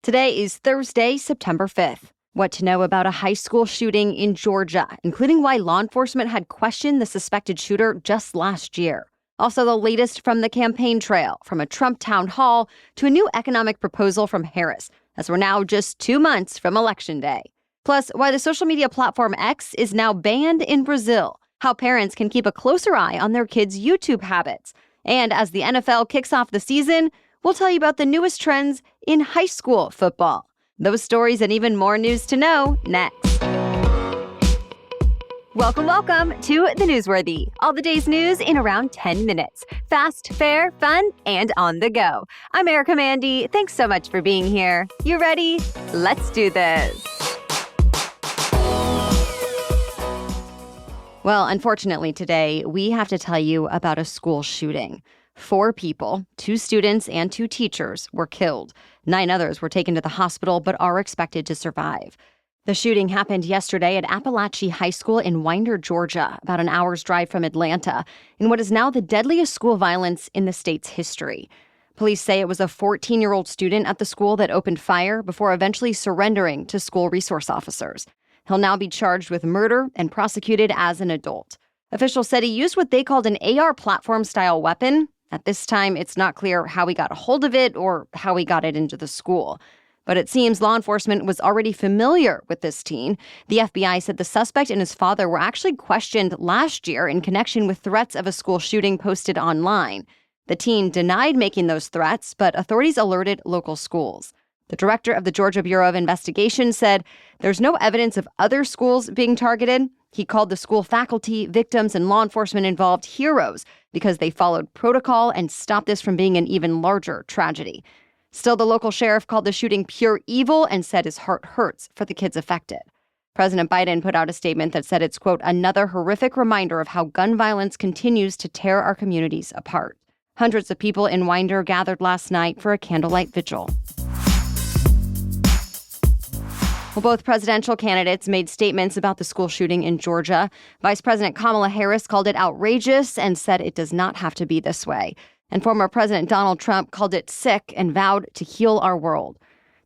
Today is Thursday, September 5th. What to know about a high school shooting in Georgia, including why law enforcement had questioned the suspected shooter just last year. Also, the latest from the campaign trail, from a Trump town hall to a new economic proposal from Harris, as we're now just 2 months from Election Day. Plus, why the social media platform X is now banned in Brazil, how parents can keep a closer eye on their kids' YouTube habits. And as the NFL kicks off the season, we'll tell you about the newest trends in high school football. Those stories and even more news to know next. Welcome to The Newsworthy. All the day's news in around 10 minutes. Fast, fair, fun, and on the go. I'm Erica Mandy. Thanks so much for being here. You ready? Let's do this. Well, unfortunately today, we have to tell you about a school shooting. 4 people, 2 students and 2 teachers, were killed. 9 others were taken to the hospital but are expected to survive. The shooting happened yesterday at Appalachia High School in Winder, Georgia, about an hour's drive from Atlanta, in what is now the deadliest school violence in the state's history. Police say it was a 14-year-old student at the school that opened fire before eventually surrendering to school resource officers. He'll now be charged with murder and prosecuted as an adult. Officials said he used what they called an AR platform-style weapon. At this time, it's not clear how he got a hold of it or how he got it into the school. But it seems law enforcement was already familiar with this teen. The FBI said the suspect and his father were actually questioned last year in connection with threats of a school shooting posted online. The teen denied making those threats, but authorities alerted local schools. The director of the Georgia Bureau of Investigation said there's no evidence of other schools being targeted. He called the school faculty, victims, and law enforcement involved heroes because they followed protocol and stopped this from being an even larger tragedy. Still, the local sheriff called the shooting pure evil and said his heart hurts for the kids affected. President Biden put out a statement that said it's, quote, another horrific reminder of how gun violence continues to tear our communities apart. Hundreds of people in Winder gathered last night for a candlelight vigil. Well, both presidential candidates made statements about the school shooting in Georgia. Vice President Kamala Harris called it outrageous and said it does not have to be this way. And former President Donald Trump called it sick and vowed to heal our world.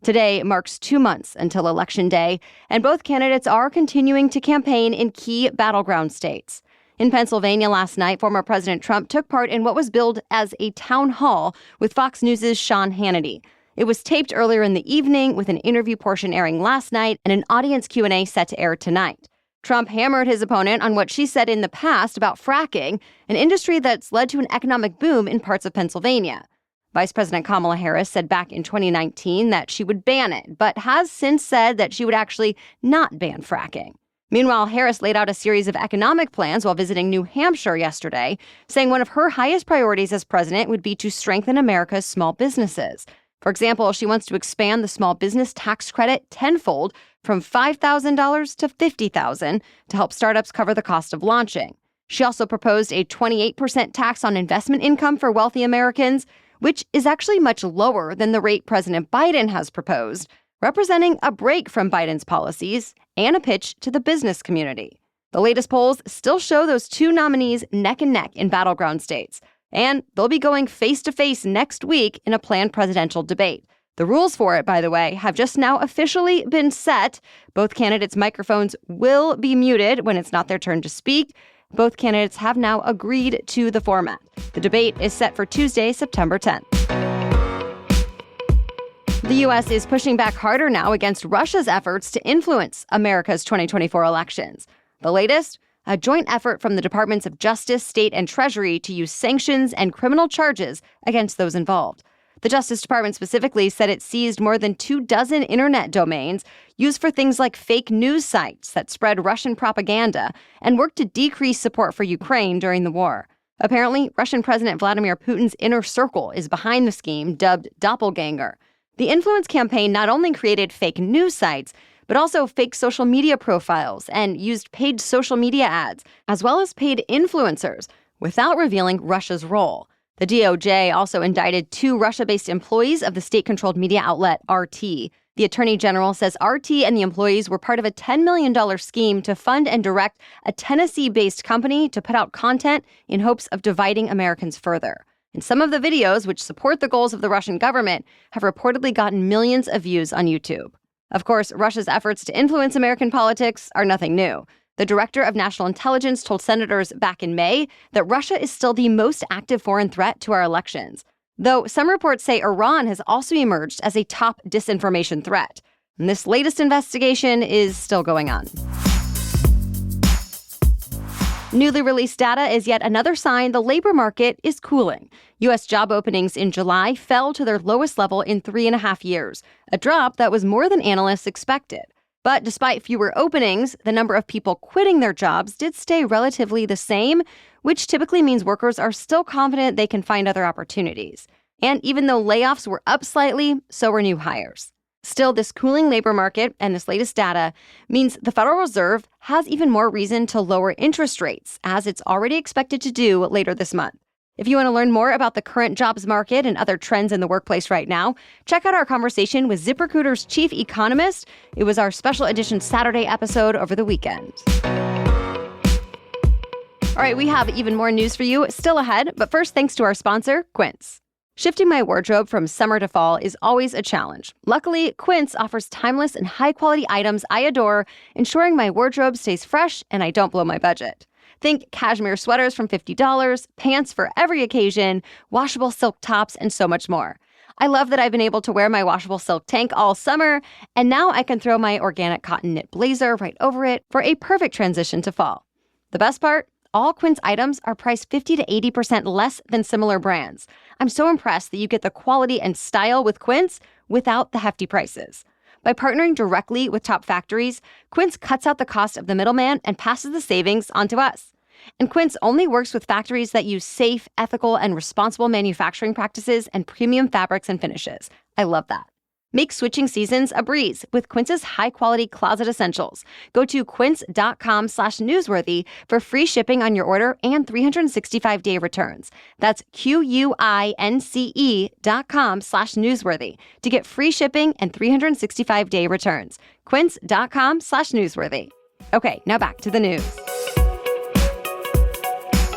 Today marks 2 months until Election Day, and both candidates are continuing to campaign in key battleground states. In Pennsylvania last night, former President Trump took part in what was billed as a town hall with Fox News' Sean Hannity. It was taped earlier in the evening, with an interview portion airing last night and an audience Q&A set to air tonight. Trump hammered his opponent on what she said in the past about fracking, an industry that's led to an economic boom in parts of Pennsylvania. Vice President Kamala Harris said back in 2019 that she would ban it, but has since said that she would actually not ban fracking. Meanwhile, Harris laid out a series of economic plans while visiting New Hampshire yesterday, saying one of her highest priorities as president would be to strengthen America's small businesses. For example, she wants to expand the small business tax credit tenfold from $5,000 to $50,000 to help startups cover the cost of launching. She also proposed a 28% tax on investment income for wealthy Americans, which is actually much lower than the rate President Biden has proposed, representing a break from Biden's policies and a pitch to the business community. The latest polls still show those 2 nominees neck and neck in battleground states. And they'll be going face-to-face next week in a planned presidential debate. The rules for it, by the way, have just now officially been set. Both candidates' microphones will be muted when it's not their turn to speak. Both candidates have now agreed to the format. The debate is set for Tuesday, September 10th. The U.S. is pushing back harder now against Russia's efforts to influence America's 2024 elections. The latest? A joint effort from the Departments of Justice, State, and Treasury to use sanctions and criminal charges against those involved. The Justice Department specifically said it seized more than 24 internet domains used for things like fake news sites that spread Russian propaganda and worked to decrease support for Ukraine during the war. Apparently, Russian President Vladimir Putin's inner circle is behind the scheme, dubbed Doppelganger. The influence campaign not only created fake news sites, but also fake social media profiles and used paid social media ads, as well as paid influencers, without revealing Russia's role. The DOJ also indicted 2 Russia-based employees of the state-controlled media outlet RT. The Attorney General says RT and the employees were part of a $10 million scheme to fund and direct a Tennessee-based company to put out content in hopes of dividing Americans further. And some of the videos, which support the goals of the Russian government, have reportedly gotten millions of views on YouTube. Of course, Russia's efforts to influence American politics are nothing new. The director of national intelligence told senators back in May that Russia is still the most active foreign threat to our elections, though some reports say Iran has also emerged as a top disinformation threat. And this latest investigation is still going on. Newly released data is yet another sign the labor market is cooling. U.S. job openings in July fell to their lowest level in 3.5 years, a drop that was more than analysts expected. But despite fewer openings, the number of people quitting their jobs did stay relatively the same, which typically means workers are still confident they can find other opportunities. And even though layoffs were up slightly, so were new hires. Still, this cooling labor market and this latest data means the Federal Reserve has even more reason to lower interest rates, as it's already expected to do later this month. If you want to learn more about the current jobs market and other trends in the workplace right now, check out our conversation with ZipRecruiter's chief economist. It was our special edition Saturday episode over the weekend. All right, we have even more news for you still ahead, but first, thanks to our sponsor, Quint. Shifting my wardrobe from summer to fall is always a challenge. Luckily, Quint offers timeless and high-quality items I adore, ensuring my wardrobe stays fresh and I don't blow my budget. Think cashmere sweaters from $50, pants for every occasion, washable silk tops, and so much more. I love that I've been able to wear my washable silk tank all summer, and now I can throw my organic cotton knit blazer right over it for a perfect transition to fall. The best part? All Quint items are priced 50 to 80% less than similar brands. I'm so impressed that you get the quality and style with Quint without the hefty prices. By partnering directly with top factories, Quint cuts out the cost of the middleman and passes the savings on to us. And Quint only works with factories that use safe, ethical, and responsible manufacturing practices and premium fabrics and finishes. I love that. Make switching seasons a breeze with Quint's high-quality closet essentials. Go to quince.com/newsworthy for free shipping on your order and 365-day returns. That's QUINCE.com/newsworthy to get free shipping and 365-day returns. Quince.com/newsworthy. Okay, now back to the news.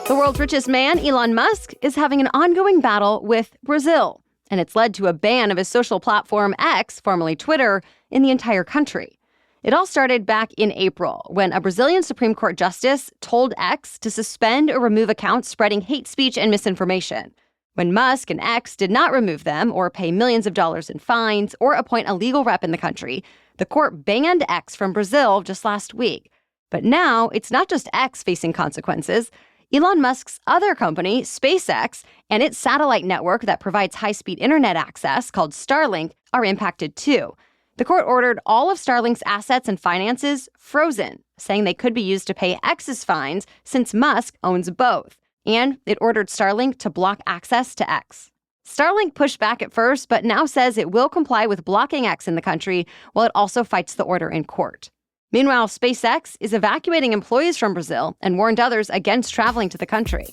The world's richest man, Elon Musk, is having an ongoing battle with Brazil. And it's led to a ban of his social platform X, formerly Twitter, in the entire country. It all started back in April, when a Brazilian Supreme Court justice told X to suspend or remove accounts spreading hate speech and misinformation. When Musk and X did not remove them or pay millions of dollars in fines or appoint a legal rep in the country, the court banned X from Brazil just last week. But now it's not just X facing consequences. Elon Musk's other company, SpaceX, and its satellite network that provides high-speed internet access, called Starlink, are impacted too. The court ordered all of Starlink's assets and finances frozen, saying they could be used to pay X's fines since Musk owns both. And it ordered Starlink to block access to X. Starlink pushed back at first, but now says it will comply with blocking X in the country, while it also fights the order in court. Meanwhile, SpaceX is evacuating employees from Brazil and warned others against traveling to the country.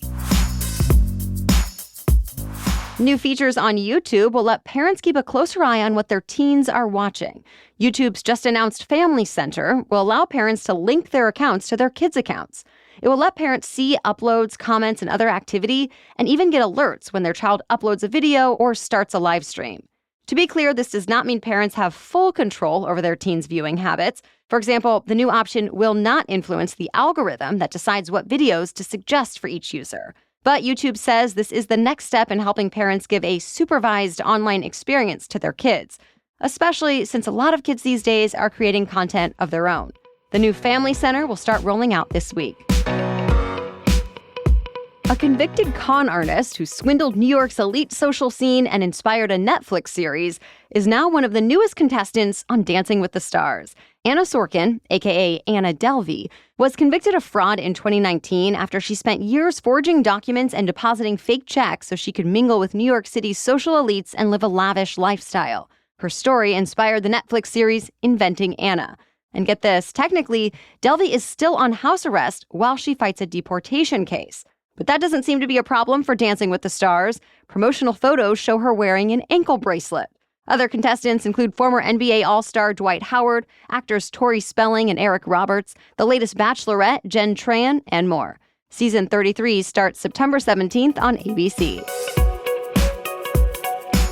New features on YouTube will let parents keep a closer eye on what their teens are watching. YouTube's just announced Family Center will allow parents to link their accounts to their kids' accounts. It will let parents see uploads, comments, and other activity, and even get alerts when their child uploads a video or starts a live stream. To be clear, this does not mean parents have full control over their teens' viewing habits. For example, the new option will not influence the algorithm that decides what videos to suggest for each user. But YouTube says this is the next step in helping parents give a supervised online experience to their kids, especially since a lot of kids these days are creating content of their own. The new Family Center will start rolling out this week. A convicted con artist who swindled New York's elite social scene and inspired a Netflix series is now one of the newest contestants on Dancing with the Stars. Anna Sorkin, aka Anna Delvey, was convicted of fraud in 2019 after she spent years forging documents and depositing fake checks so she could mingle with New York City's social elites and live a lavish lifestyle. Her story inspired the Netflix series Inventing Anna. And get this, technically, Delvey is still on house arrest while she fights a deportation case. But that doesn't seem to be a problem for Dancing with the Stars. Promotional photos show her wearing an ankle bracelet. Other contestants include former NBA All-Star Dwight Howard, actors Tori Spelling and Eric Roberts, the latest Bachelorette, Jen Tran, and more. Season 33 starts September 17th on ABC.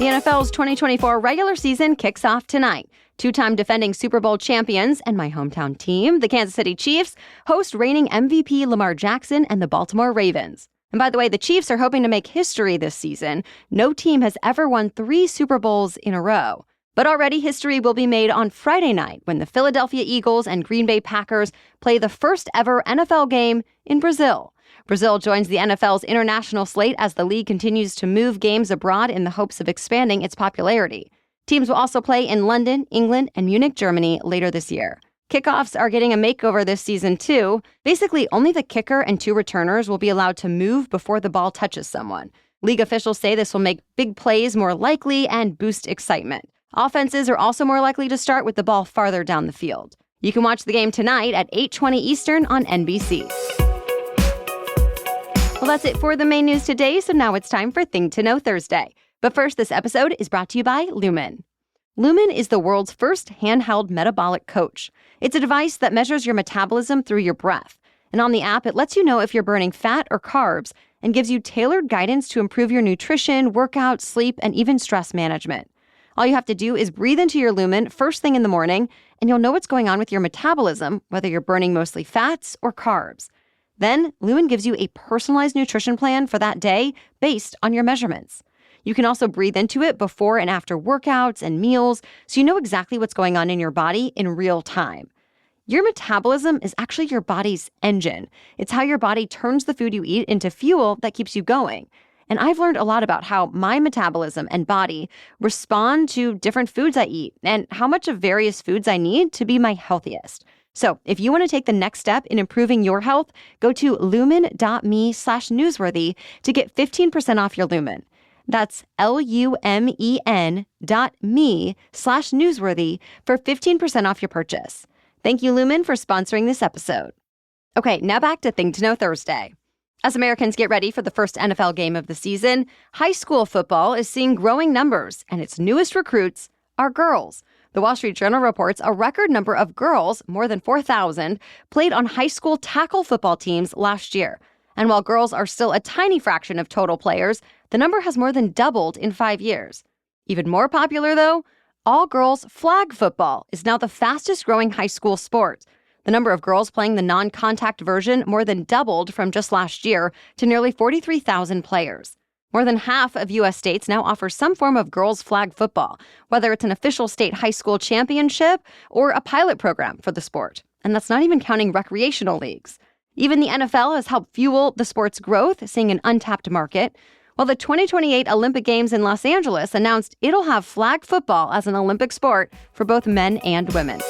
The NFL's 2024 regular season kicks off tonight. Two-time defending Super Bowl champions and my hometown team, the Kansas City Chiefs, host reigning MVP Lamar Jackson and the Baltimore Ravens. And by the way, the Chiefs are hoping to make history this season. No team has ever won 3 Super Bowls in a row. But already history will be made on Friday night when the Philadelphia Eagles and Green Bay Packers play the first ever NFL game in Brazil. Brazil joins the NFL's international slate as the league continues to move games abroad in the hopes of expanding its popularity. Teams will also play in London, England, and Munich, Germany later this year. Kickoffs are getting a makeover this season, too. Basically, only the kicker and 2 returners will be allowed to move before the ball touches someone. League officials say this will make big plays more likely and boost excitement. Offenses are also more likely to start with the ball farther down the field. You can watch the game tonight at 8:20 Eastern on NBC. Well, that's it for the main news today, so now it's time for Thing to Know Thursday. But first, this episode is brought to you by Lumen. Lumen is the world's first handheld metabolic coach. It's a device that measures your metabolism through your breath. And on the app, it lets you know if you're burning fat or carbs and gives you tailored guidance to improve your nutrition, workout, sleep, and even stress management. All you have to do is breathe into your Lumen first thing in the morning, and you'll know what's going on with your metabolism, whether you're burning mostly fats or carbs. Then, Lumen gives you a personalized nutrition plan for that day based on your measurements. You can also breathe into it before and after workouts and meals, so you know exactly what's going on in your body in real time. Your metabolism is actually your body's engine. It's how your body turns the food you eat into fuel that keeps you going. And I've learned a lot about how my metabolism and body respond to different foods I eat and how much of various foods I need to be my healthiest. So if you want to take the next step in improving your health, go to lumen.me/newsworthy to get 15% off your Lumen. That's lumen.me/newsworthy for 15% off your purchase. Thank you, Lumen, for sponsoring this episode. Okay, now back to Thing to Know Thursday. As Americans get ready for the first NFL game of the season, high school football is seeing growing numbers, and its newest recruits are girls. The Wall Street Journal reports a record number of girls, more than 4,000, played on high school tackle football teams last year. And while girls are still a tiny fraction of total players, the number has more than doubled in 5 years. Even more popular, though, all-girls flag football is now the fastest-growing high school sport. The number of girls playing the non-contact version more than doubled from just last year to nearly 43,000 players. More than half of U.S. states now offer some form of girls flag football, whether it's an official state high school championship or a pilot program for the sport. And that's not even counting recreational leagues. Even the NFL has helped fuel the sport's growth, seeing an untapped market. While the 2028 Olympic Games in Los Angeles announced it'll have flag football as an Olympic sport for both men and women.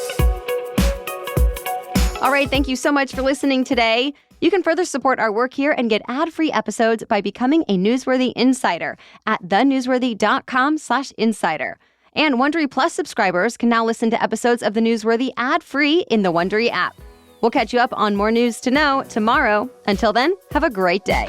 All right, thank you so much for listening today. You can further support our work here and get ad-free episodes by becoming a Newsworthy Insider at thenewsworthy.com/insider. And Wondery Plus subscribers can now listen to episodes of The Newsworthy ad-free in the Wondery app. We'll catch you up on more news to know tomorrow. Until then, have a great day.